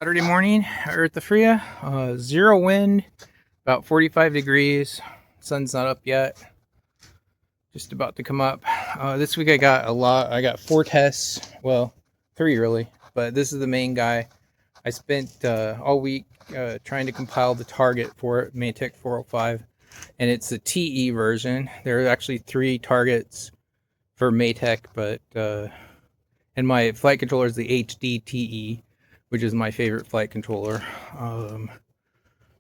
Saturday morning at the Fria. Zero wind, about 45 degrees. Sun's not up yet. Just about to come up. This week I got a lot. I got 4 tests. Well, 3 really. But this is the main guy. I spent all week trying to compile the target for it, Maytech 405. And it's the TE version. There are actually 3 targets for Maytech, but and my flight controller is the HD TE, which is my favorite flight controller.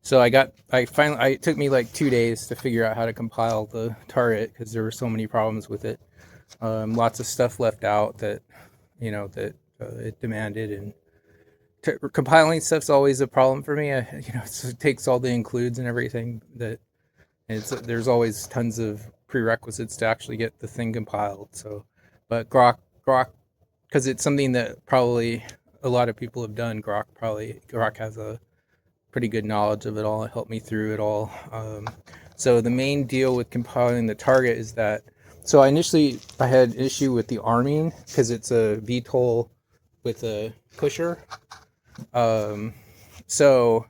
So it took me like 2 days to figure out how to compile the target because there were so many problems with it. Lots of stuff left out that, it demanded, and compiling stuff's always a problem for me. It takes all the includes and everything there's always tons of prerequisites to actually get the thing compiled. So, but Grok, because it's something that probably a lot of people have done. Grok has a pretty good knowledge of it all. It helped me through it all. So the main deal with compiling the target is that. So I had an issue with the arming because it's a VTOL with a pusher. So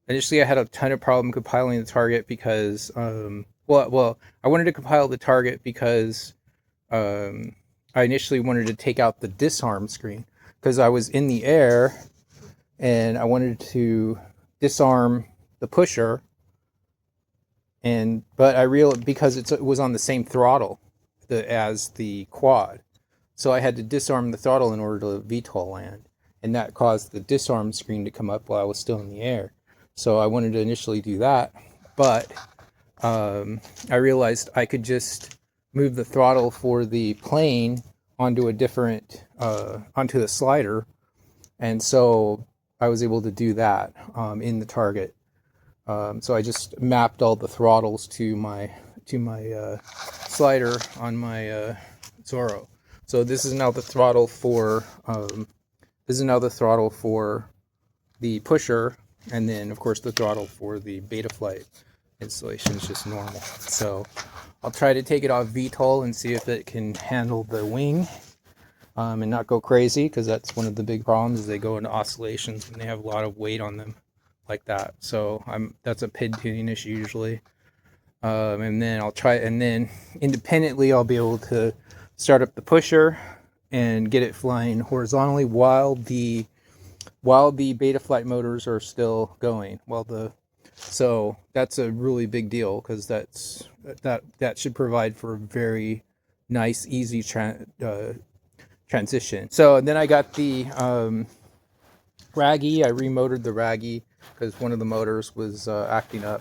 initially I had a ton of problem compiling the target because, I wanted to compile the target because I initially wanted to take out the disarm screen because I was in the air and I wanted to disarm the pusher, but I realized because it was on the same throttle as the quad, so I had to disarm the throttle in order to VTOL land, and that caused the disarm screen to come up while I was still in the air. So I wanted to initially do that, but I realized I could just move the throttle for the plane onto onto the slider, and so I was able to do that in the target. So I just mapped all the throttles to my slider on my Zorro. So this is now the throttle for the pusher, and then of course the throttle for the Betaflight installation is just normal. So I'll try to take it off VTOL and see if it can handle the wing and not go crazy, because that's one of the big problems is they go into oscillations when they have a lot of weight on them like that. So that's a PID tuning issue usually. And then independently I'll be able to start up the pusher and get it flying horizontally while the Betaflight motors are still going. So that's a really big deal because that should provide for a very nice, easy transition. So then I got the Raggy. I remotored the Raggy because one of the motors was acting up.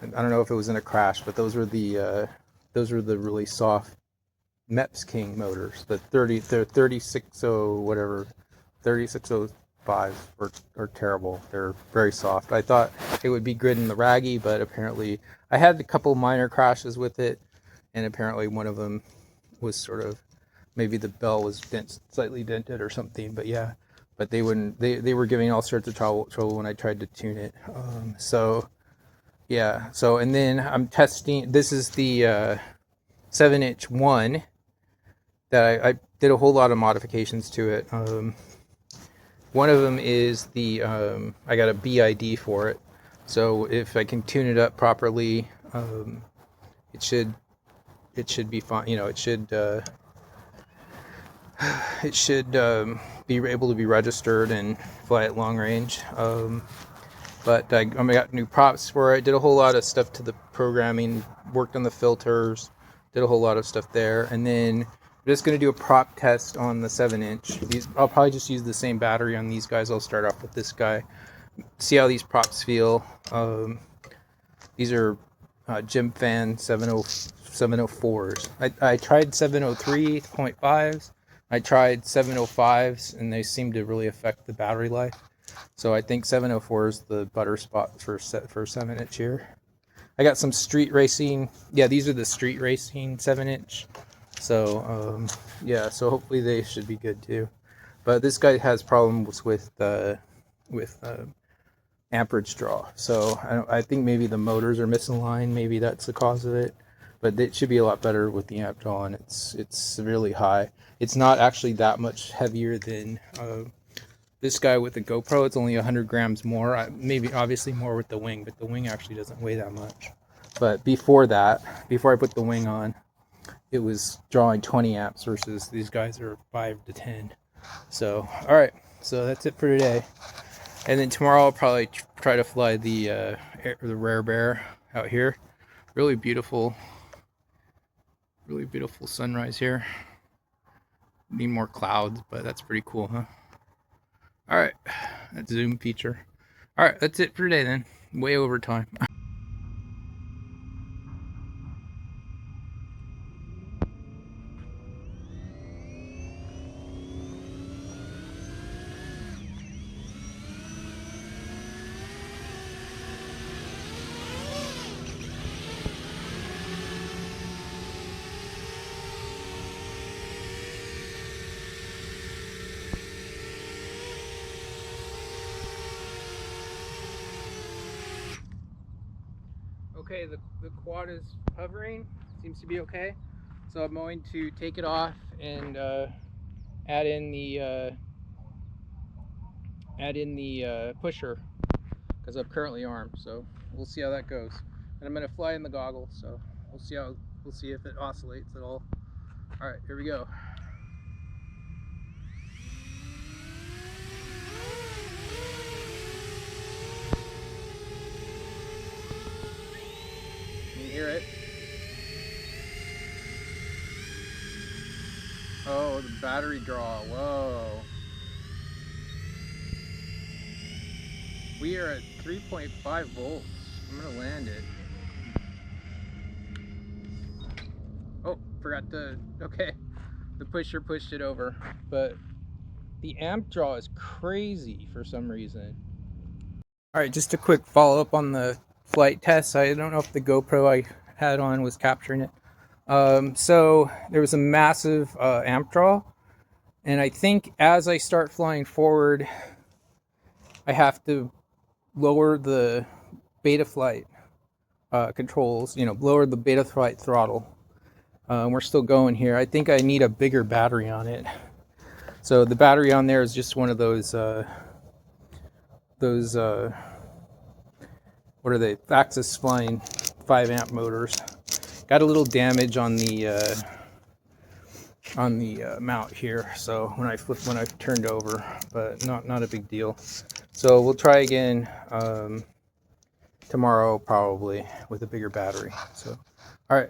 I don't know if it was in a crash, but those were the really soft MEPS King motors. The 3600 whatever, 3605 are terrible. They're very soft. I thought it would be good in the Raggy, but apparently I had a couple minor crashes with it, and apparently one of them was sort of, maybe the bell was slightly dented or something. But yeah, but they were giving all sorts of trouble when I tried to tune it. And then I'm testing. This is the 7-inch one that I did a whole lot of modifications to it. One of them is I got a BID for it, so if I can tune it up properly, it should be fine. It should be able to be registered and fly at long range. But I got new props for it. Did a whole lot of stuff to the programming, worked on the filters, did a whole lot of stuff there. And then I'm just going to do a prop test on the 7-inch. I'll probably just use the same battery on these guys. I'll start off with this guy, see how these props feel. These are Gym-Fan 704s. I tried 703.5s. I tried 705s, and they seem to really affect the battery life. So I think 704 is the butter spot for 7-inch here. I got some street racing. Yeah, these are the street racing 7-inch. So so hopefully they should be good too. But this guy has problems with amperage draw. So I think maybe the motors are misaligned. Maybe that's the cause of it. But it should be a lot better with the amp draw, and it's really high. It's not actually that much heavier than This guy with the GoPro, it's only 100 grams more. Maybe obviously more with the wing, but the wing actually doesn't weigh that much. But before that, before I put the wing on, it was drawing 20 amps versus these guys are 5 to 10. So, all right. So that's it for today. And then tomorrow I'll probably try to fly the Rare Bear out here. Really beautiful sunrise here. Need more clouds, but that's pretty cool, huh? All right, that zoom feature. All right, that's it for today then. Way over time. Okay, the quad is hovering, seems to be okay. So I'm going to take it off and add in the pusher because I'm currently armed. So we'll see how that goes. And I'm going to fly in the goggles, so we'll see if it oscillates at all. All right, here we go. Can you hear it? Oh, the battery draw. Whoa. We are at 3.5 volts. I'm gonna land it. Oh, forgot to, okay. The pusher pushed it over, but the amp draw is crazy for some reason. All right, just a quick follow up on the flight test. I don't know if the GoPro I had on was capturing it. So there was a massive amp draw, and I think as I start flying forward, I have to lower the beta flight controls, lower the beta flight throttle. We're still going here. I think I need a bigger battery on it. So the battery on there is just one of those what are they? Axisflying 5 amp motors. Got a little damage on the mount here. So when I turned over, but not a big deal. So we'll try again tomorrow probably with a bigger battery. So, all right.